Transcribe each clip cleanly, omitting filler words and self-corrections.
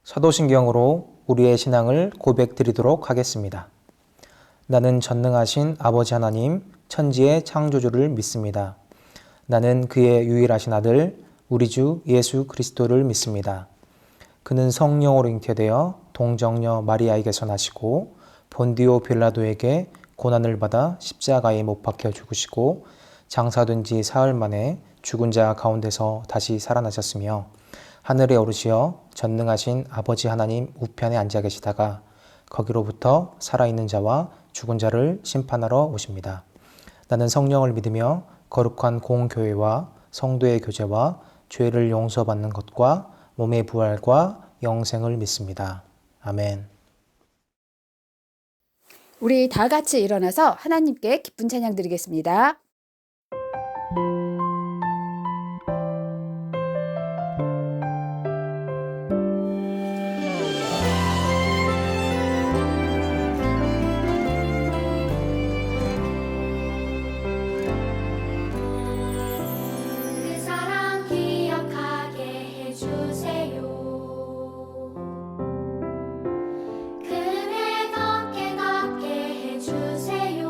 사도신경으로 우리의 신앙을 고백드리도록 하겠습니다. 나는 전능하신 아버지 하나님, 천지의 창조주를 믿습니다. 나는 그의 유일하신 아들, 우리 주 예수 그리스도를 믿습니다. 그는 성령으로 잉태되어 동정녀 마리아에게서 나시고 본디오 빌라도에게 고난을 받아 십자가에 못 박혀 죽으시고 장사된 지 사흘 만에 죽은 자 가운데서 다시 살아나셨으며 하늘에 오르시어 전능하신 아버지 하나님 우편에 앉아 계시다가 거기로부터 살아있는 자와 죽은 자를 심판하러 오십니다. 나는 성령을 믿으며 거룩한 공교회와 성도의 교제와 죄를 용서받는 것과 몸의 부활과 영생을 믿습니다. 아멘. 우리 다 같이 일어나서 하나님께 기쁜 찬양 드리겠습니다. 그 사랑 기억하게 해주세요. 그네 걷게 해주세요.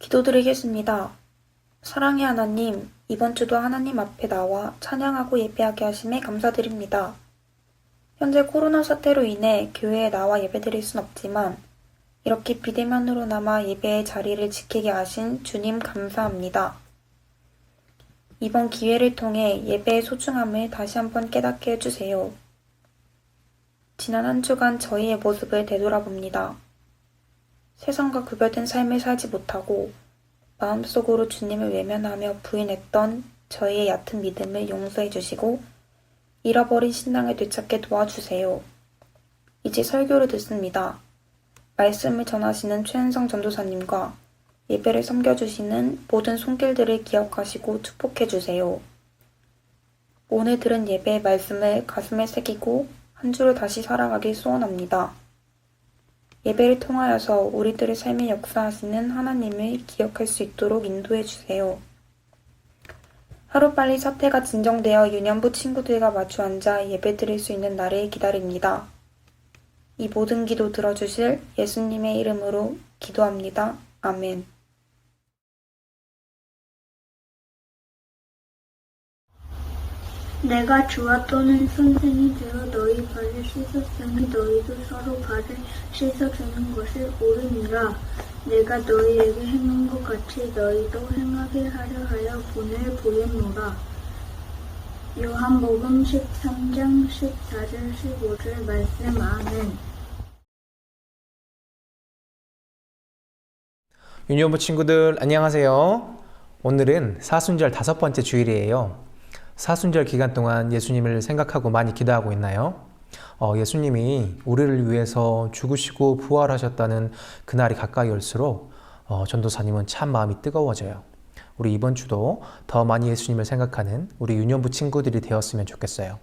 기도드리겠습니다. 사랑의 하나님, 이번 주도 하나님 앞에 나와 찬양하고 예배하게 하심에 감사드립니다. 현재 코로나 사태로 인해 교회에 나와 예배드릴 순 없지만 이렇게 비대면으로나마 예배의 자리를 지키게 하신 주님 감사합니다. 이번 기회를 통해 예배의 소중함을 다시 한번 깨닫게 해주세요. 지난 한 주간 저희의 모습을 되돌아봅니다. 세상과 구별된 삶을 살지 못하고 마음속으로 주님을 외면하며 부인했던 저희의 얕은 믿음을 용서해 주시고 잃어버린 신앙을 되찾게 도와주세요. 이제 설교를 듣습니다. 말씀을 전하시는 최은성 전도사님과 예배를 섬겨주시는 모든 손길들을 기억하시고 축복해 주세요. 오늘 들은 예배의 말씀을 가슴에 새기고 한 주를 다시 살아가길 소원합니다. 예배를 통하여서 우리들의 삶에 역사하시는 하나님을 기억할 수 있도록 인도해 주세요. 하루빨리 사태가 진정되어 유년부 친구들과 마주 앉아 예배 드릴 수 있는 날을 기다립니다. 이 모든 기도 들어주실 예수님의 이름으로 기도합니다. 아멘. 내가 주와 또는 선생이 되어 너희 발을 씻었으니 너희도 서로 발을 씻어주는 것을 옳으니라. 내가 너희에게 행한 것 같이 너희도 행하게 하려 하여 본을 보였노라. 요한복음 13장 14절 15절 말씀. 아멘. 유년부 친구들 안녕하세요. 오늘은 사순절 5번째 주일이에요. 사순절 기간 동안 예수님을 생각하고 많이 기도하고 있나요? 예수님이 우리를 위해서 죽으시고 부활하셨다는 그날이 가까이 올수록 전도사님은 참 마음이 뜨거워져요. 우리 이번 주도 더 많이 예수님을 생각하는 우리 유년부 친구들이 되었으면 좋겠어요.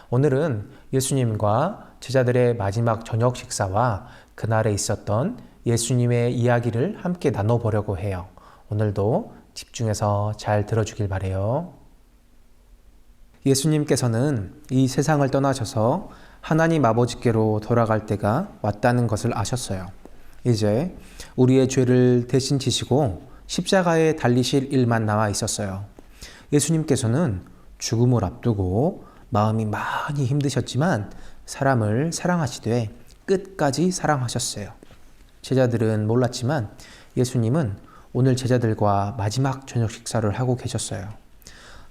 오늘은 예수님과 제자들의 마지막 저녁 식사와 그날에 있었던 예수님의 이야기를 함께 나눠보려고 해요. 오늘도 집중해서 잘 들어주길 바래요. 예수님께서는 이 세상을 떠나셔서 하나님 아버지께로 돌아갈 때가 왔다는 것을 아셨어요. 이제 우리의 죄를 대신 지시고 십자가에 달리실 일만 남아 있었어요. 예수님께서는 죽음을 앞두고 마음이 많이 힘드셨지만 사람을 사랑하시되 끝까지 사랑하셨어요. 제자들은 몰랐지만 예수님은 오늘 제자들과 마지막 저녁 식사를 하고 계셨어요.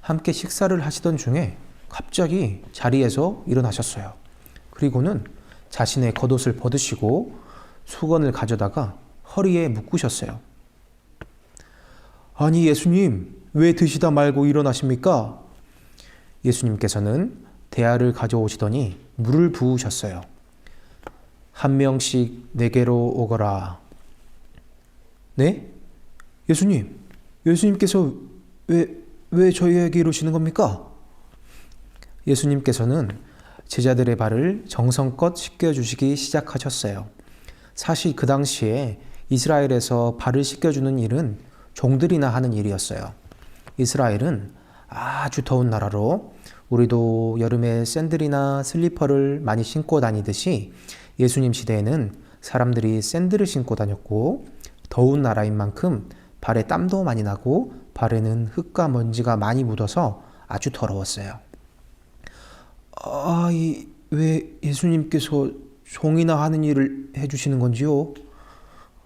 함께 식사를 하시던 중에 갑자기 자리에서 일어나셨어요. 그리고는 자신의 겉옷을 벗으시고 수건을 가져다가 허리에 묶으셨어요. 아니 예수님, 왜 드시다 말고 일어나십니까? 예수님께서는 대야를 가져오시더니 물을 부으셨어요. 한 명씩 내게로 오거라. 네? 예수님께서 왜 저희에게 이러시는 겁니까? 예수님께서는 제자들의 발을 정성껏 씻겨주시기 시작하셨어요. 사실 그 당시에 이스라엘에서 발을 씻겨주는 일은 종들이나 하는 일이었어요. 이스라엘은 아주 더운 나라로 우리도 여름에 샌들이나 슬리퍼를 많이 신고 다니듯이 예수님 시대에는 사람들이 샌들을 신고 다녔고 더운 나라인 만큼 발에 땀도 많이 나고 발에는 흙과 먼지가 많이 묻어서 아주 더러웠어요. 왜 예수님께서 종이나 하는 일을 해주시는 건지요?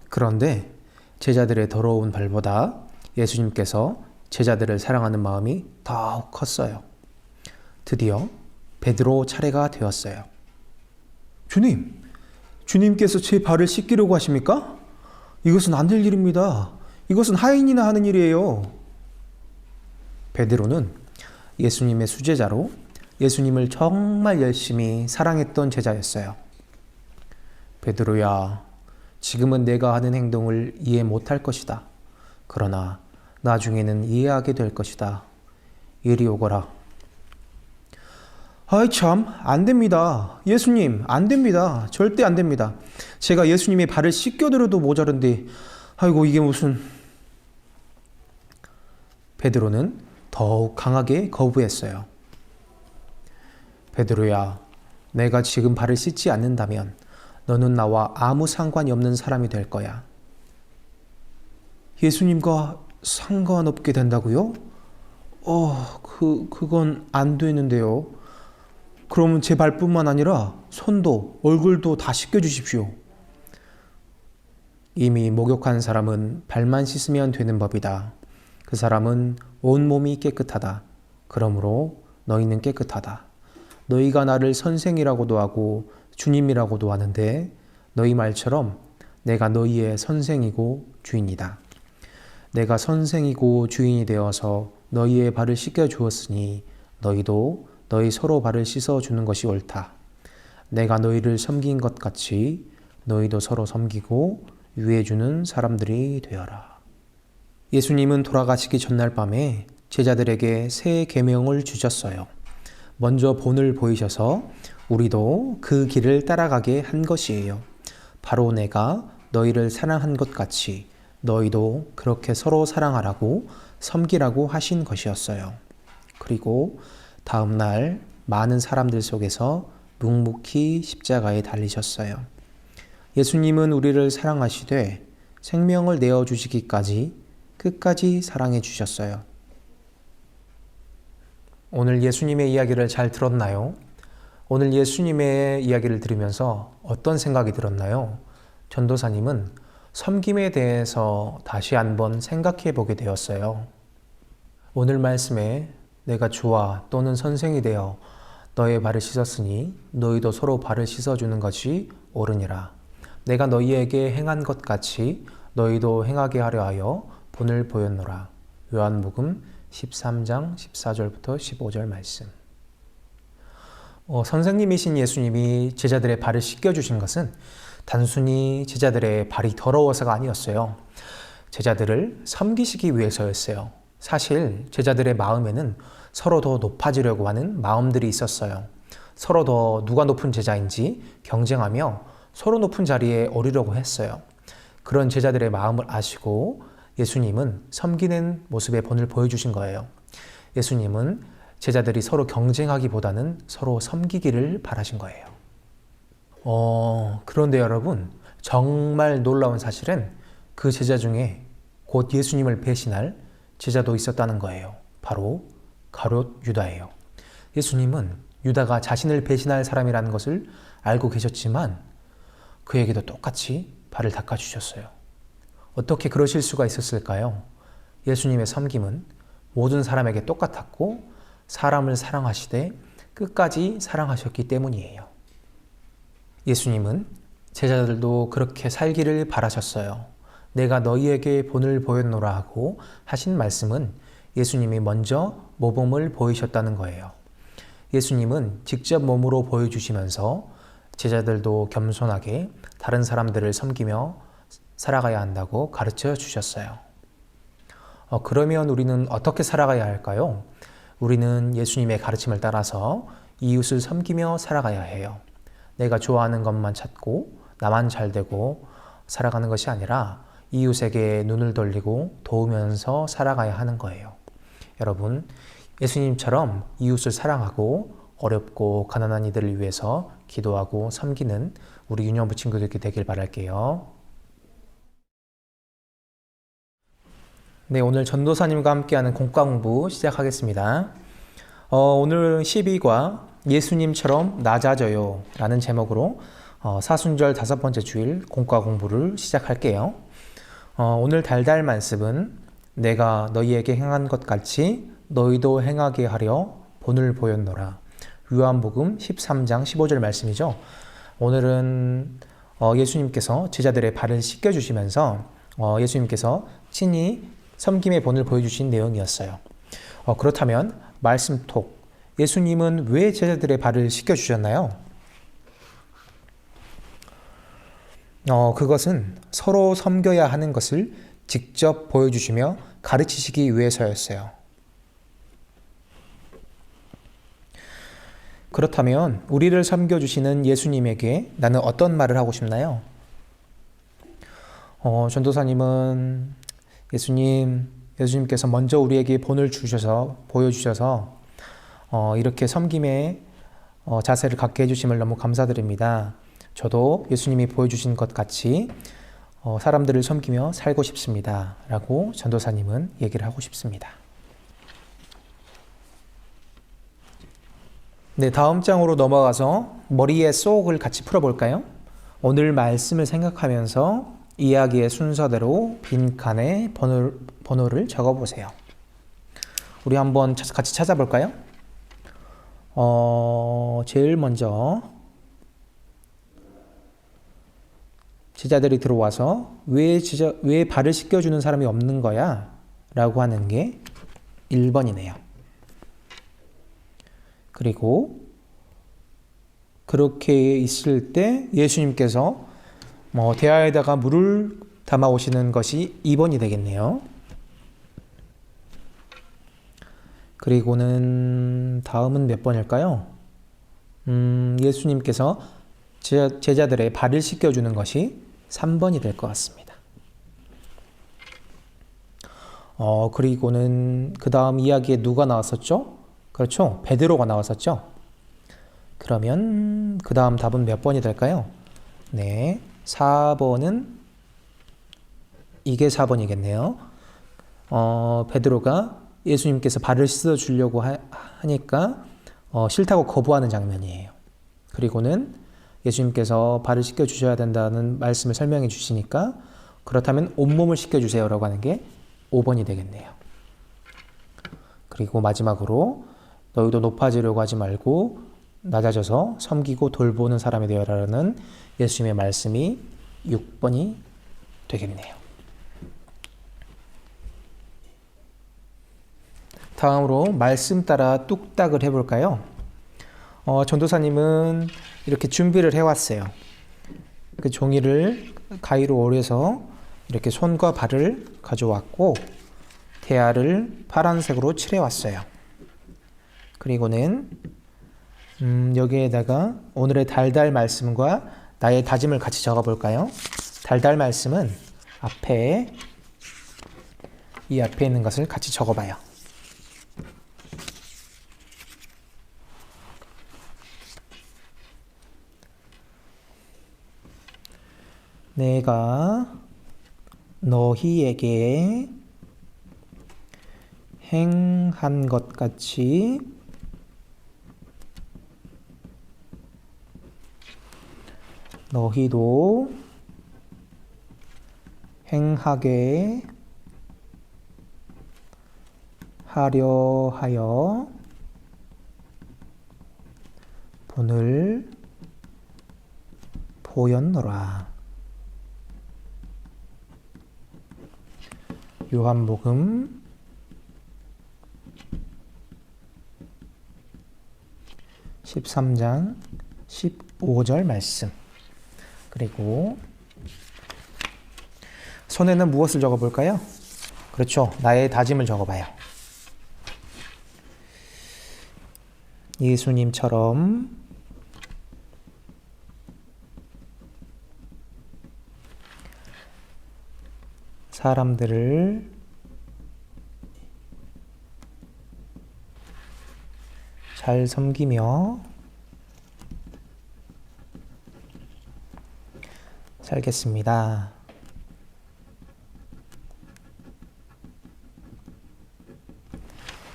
그런데 제자들의 더러운 발보다 예수님께서 제자들을 사랑하는 마음이 더욱 컸어요. 드디어 베드로 차례가 되었어요. 주님께서 제 발을 씻기려고 하십니까? 이것은 안 될 일입니다. 이것은 하인이나 하는 일이에요. 베드로는 예수님의 수제자로 예수님을 정말 열심히 사랑했던 제자였어요. 베드로야, 지금은 내가 하는 행동을 이해 못할 것이다. 그러나 나중에는 이해하게 될 것이다. 이리 오거라. 아이 참, 안 됩니다. 예수님, 안 됩니다. 절대 안 됩니다. 제가 예수님의 발을 씻겨드려도 모자른데 아이고 이게 무슨... 베드로는 더욱 강하게 거부했어요. 베드로야, 내가 지금 발을 씻지 않는다면 너는 나와 아무 상관이 없는 사람이 될 거야. 예수님과 상관없게 된다고요? 그건 안 되는데요. 그러면 제 발뿐만 아니라 손도 얼굴도 다 씻겨주십시오. 이미 목욕한 사람은 발만 씻으면 되는 법이다. 그 사람은 온몸이 깨끗하다. 그러므로 너희는 깨끗하다. 너희가 나를 선생이라고도 하고 주님이라고도 하는데 너희 말처럼 내가 너희의 선생이고 주인이다. 내가 선생이고 주인이 되어서 너희의 발을 씻겨 주었으니 너희도 너희 서로 발을 씻어 주는 것이 옳다. 내가 너희를 섬긴 것 같이 너희도 서로 섬기고 유해 주는 사람들이 되어라. 예수님은 돌아가시기 전날 밤에 제자들에게 새 계명을 주셨어요. 먼저 본을 보이셔서 우리도 그 길을 따라가게 한 것이에요. 바로 내가 너희를 사랑한 것 같이 너희도 그렇게 서로 사랑하라고 섬기라고 하신 것이었어요. 그리고 다음 날 많은 사람들 속에서 묵묵히 십자가에 달리셨어요. 예수님은 우리를 사랑하시되 생명을 내어주시기까지 끝까지 사랑해 주셨어요. 오늘 예수님의 이야기를 잘 들었나요? 오늘 예수님의 이야기를 들으면서 어떤 생각이 들었나요? 전도사님은 섬김에 대해서 다시 한번 생각해 보게 되었어요. 오늘 말씀에 내가 주와 또는 선생이 되어 너의 발을 씻었으니 너희도 서로 발을 씻어주는 것이 옳으니라. 내가 너희에게 행한 것 같이 너희도 행하게 하려 하여 본을 보였노라. 요한복음 13장 14절부터 15절 말씀. 선생님이신 예수님이 제자들의 발을 씻겨주신 것은 단순히 제자들의 발이 더러워서가 아니었어요. 제자들을 섬기시기 위해서였어요. 사실 제자들의 마음에는 서로 더 높아지려고 하는 마음들이 있었어요. 서로 더 누가 높은 제자인지 경쟁하며 서로 높은 자리에 오르려고 했어요. 그런 제자들의 마음을 아시고 예수님은 섬기는 모습의 본을 보여주신 거예요. 예수님은 제자들이 서로 경쟁하기보다는 서로 섬기기를 바라신 거예요. 그런데 여러분, 정말 놀라운 사실은 그 제자 중에 곧 예수님을 배신할 제자도 있었다는 거예요. 바로 가룟 유다예요. 예수님은 유다가 자신을 배신할 사람이라는 것을 알고 계셨지만 그에게도 똑같이 발을 닦아주셨어요. 어떻게 그러실 수가 있었을까요? 예수님의 섬김은 모든 사람에게 똑같았고 사람을 사랑하시되 끝까지 사랑하셨기 때문이에요. 예수님은 제자들도 그렇게 살기를 바라셨어요. 내가 너희에게 본을 보였노라 하고 하신 말씀은 예수님이 먼저 모범을 보이셨다는 거예요. 예수님은 직접 몸으로 보여주시면서 제자들도 겸손하게 다른 사람들을 섬기며 살아가야 한다고 가르쳐 주셨어요. 그러면 우리는 어떻게 살아가야 할까요? 우리는 예수님의 가르침을 따라서 이웃을 섬기며 살아가야 해요. 내가 좋아하는 것만 찾고 나만 잘 되고 살아가는 것이 아니라 이웃에게 눈을 돌리고 도우면서 살아가야 하는 거예요. 여러분, 예수님처럼 이웃을 사랑하고 어렵고 가난한 이들을 위해서 기도하고 섬기는 우리 유년부 친구들이 되길 바랄게요. 네, 오늘 전도사님과 함께하는 공과 공부 시작하겠습니다. 오늘 12과 예수님처럼 낮아져요 라는 제목으로 사순절 5번째 주일 공과 공부를 시작할게요. 오늘 달달 말씀은 내가 너희에게 행한 것 같이 너희도 행하게 하려 본을 보였노라. 요한복음 13장 15절 말씀이죠. 오늘은 예수님께서 제자들의 발을 씻겨주시면서 예수님께서 친히 섬김의 본을 보여주신 내용이었어요. 그렇다면 말씀 톡, 예수님은 왜 제자들의 발을 씻겨주셨나요? 그것은 서로 섬겨야 하는 것을 직접 보여주시며 가르치시기 위해서였어요. 그렇다면 우리를 섬겨주시는 예수님에게 나는 어떤 말을 하고 싶나요? 전도사님은 예수님께서 먼저 우리에게 본을 보여주셔서 이렇게 섬김의 자세를 갖게 해주심을 너무 감사드립니다. 저도 예수님이 보여주신 것 같이 사람들을 섬기며 살고 싶습니다. 라고 전도사님은 얘기를 하고 싶습니다. 네, 다음 장으로 넘어가서 머리의 속을 같이 풀어볼까요? 오늘 말씀을 생각하면서 이야기의 순서대로 빈칸에 번호를 적어보세요. 우리 한번 같이 찾아볼까요? 제일 먼저 제자들이 들어와서 왜 발을 씻겨주는 사람이 없는 거야? 라고 하는 게 1번이네요. 그리고 그렇게 있을 때 예수님께서 대야에다가 물을 담아 오시는 것이 2번이 되겠네요. 그리고는 다음은 몇 번일까요? 예수님께서 제자들의 발을 씻겨주는 것이 3번이 될 것 같습니다. 그리고는 그 다음 이야기에 누가 나왔었죠? 그렇죠. 베드로가 나왔었죠. 그러면 그 다음 답은 몇 번이 될까요? 네, 4번은 이게 4번이겠네요. 베드로가 예수님께서 발을 씻어 주려고 하니까 싫다고 거부하는 장면이에요. 그리고는 예수님께서 발을 씻겨 주셔야 된다는 말씀을 설명해 주시니까 그렇다면 온몸을 씻겨 주세요라고 하는 게 5번이 되겠네요. 그리고 마지막으로 너희도 높아지려고 하지 말고 낮아져서 섬기고 돌보는 사람이 되어라라는 예수님의 말씀이 6번이 되겠네요. 다음으로 말씀 따라 뚝딱을 해볼까요? 전도사님은 이렇게 준비를 해왔어요. 그 종이를 가위로 오려서 이렇게 손과 발을 가져왔고 대야를 파란색으로 칠해왔어요. 그리고는 여기에다가 오늘의 달달 말씀과 나의 다짐을 같이 적어볼까요? 달달 말씀은 이 앞에 있는 것을 같이 적어봐요. 내가 너희에게 행한 것 같이 너희도 행하게 하려 하여 본을 보였노라. 요한복음 13장 15절 말씀. 그리고 손에는 무엇을 적어볼까요? 그렇죠. 나의 다짐을 적어봐요. 예수님처럼 사람들을 잘 섬기며 살겠습니다.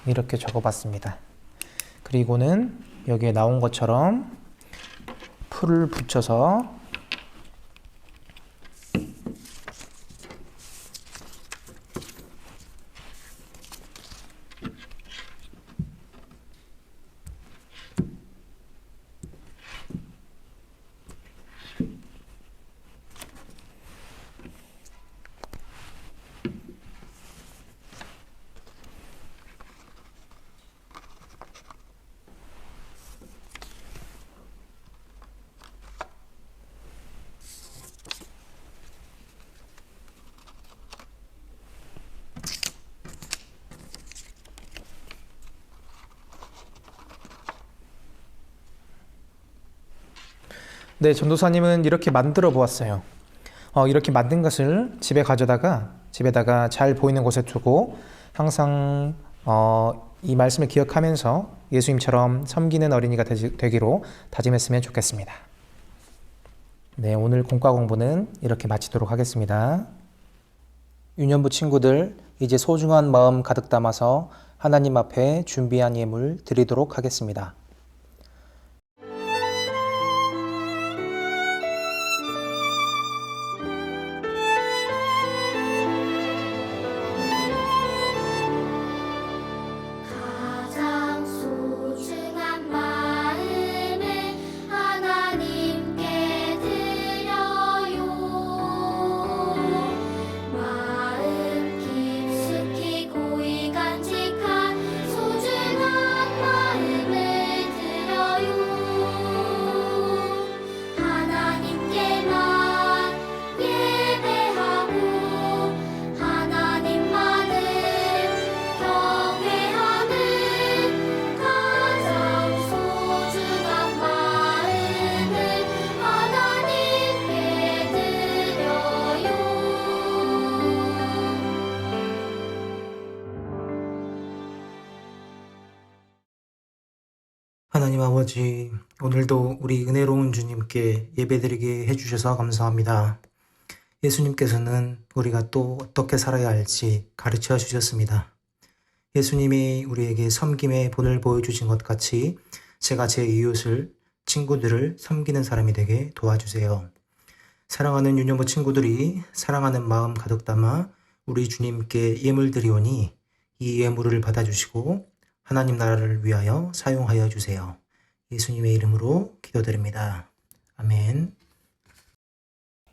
이렇게 적어봤습니다. 그리고는 여기에 나온 것처럼 풀을 붙여서 네, 전도사님은 이렇게 만들어 보았어요. 이렇게 만든 것을 집에다가 잘 보이는 곳에 두고 항상 이 말씀을 기억하면서 예수님처럼 섬기는 어린이가 되기로 다짐했으면 좋겠습니다. 네, 오늘 공과 공부는 이렇게 마치도록 하겠습니다. 유년부 친구들, 이제 소중한 마음 가득 담아서 하나님 앞에 준비한 예물 드리도록 하겠습니다. 가장 소중한 마음을 하나님께 드려요. 마음 깊숙이 고이 간직한 소중한 마음을 드려요. 하나님께만 예배하고 하나님만을 경외하는 가장 소중한 마음을 하나님께 드려요. 하나님 아버지, 오늘도 우리 은혜로운 주님께 예배드리게 해주셔서 감사합니다. 예수님께서는 우리가 또 어떻게 살아야 할지 가르쳐 주셨습니다. 예수님이 우리에게 섬김의 본을 보여주신 것 같이 제가 제 이웃을, 친구들을 섬기는 사람이 되게 도와주세요. 사랑하는 유년부 친구들이 사랑하는 마음 가득 담아 우리 주님께 예물 드리오니 이 예물을 받아주시고 하나님 나라를 위하여 사용하여 주세요. 예수님의 이름으로 기도드립니다. 아멘.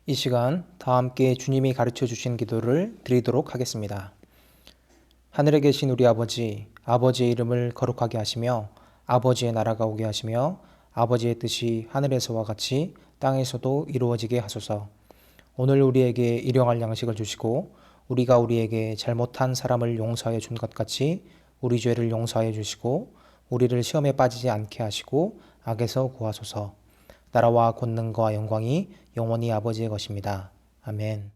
이 시간 다 함께 주님이 가르쳐 주신 기도를 드리도록 하겠습니다. 하늘에 계신 우리 아버지, 아버지의 이름을 거룩하게 하시며 아버지의 나라가 오게 하시며 아버지의 뜻이 하늘에서와 같이 땅에서도 이루어지게 하소서. 오늘 우리에게 일용할 양식을 주시고 우리가 우리에게 잘못한 사람을 용서하여 준 것 같이 우리 죄를 용서하여 주시고 우리를 시험에 빠지지 않게 하시고 악에서 구하소서. 나라와 권능과 영광이 영원히 아버지의 것입니다. 아멘.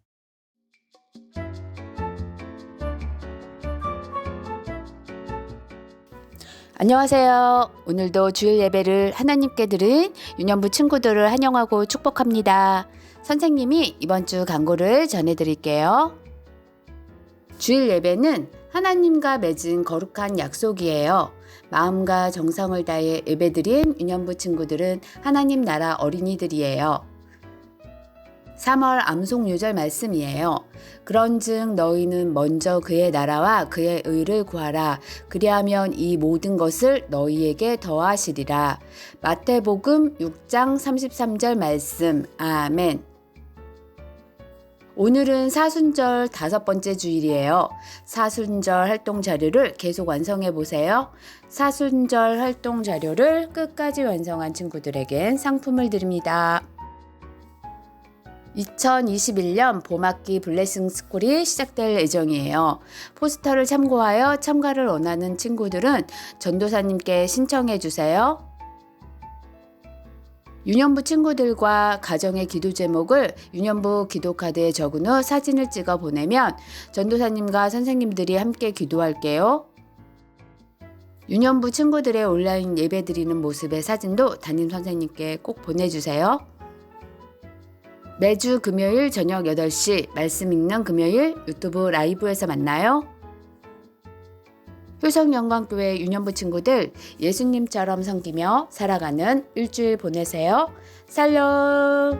안녕하세요. 오늘도 주일 예배를 하나님께 드린 유년부 친구들을 환영하고 축복합니다. 선생님이 이번 주 강구를 전해드릴게요. 주일 예배는 하나님과 맺은 거룩한 약속이에요. 마음과 정성을 다해 예배드린 유년부 친구들은 하나님 나라 어린이들이에요. 3월 암송 요절 말씀이에요. 그런즉 너희는 먼저 그의 나라와 그의 의를 구하라. 그리하면 이 모든 것을 너희에게 더하시리라. 마태복음 6장 33절 말씀. 아멘. 오늘은 사순절 5번째 주일이에요. 사순절 활동 자료를 계속 완성해 보세요. 사순절 활동 자료를 끝까지 완성한 친구들에겐 상품을 드립니다. 2021년 봄학기 블레싱 스쿨이 시작될 예정이에요. 포스터를 참고하여 참가를 원하는 친구들은 전도사님께 신청해 주세요. 유년부 친구들과 가정의 기도 제목을 유년부 기도카드에 적은 후 사진을 찍어 보내면 전도사님과 선생님들이 함께 기도할게요. 유년부 친구들의 온라인 예배 드리는 모습의 사진도 담임 선생님께 꼭 보내주세요. 매주 금요일 저녁 8시 말씀 읽는 금요일 유튜브 라이브에서 만나요. 효성영광교회 유년부 친구들 예수님처럼 섬기며 살아가는 일주일 보내세요. 살롬.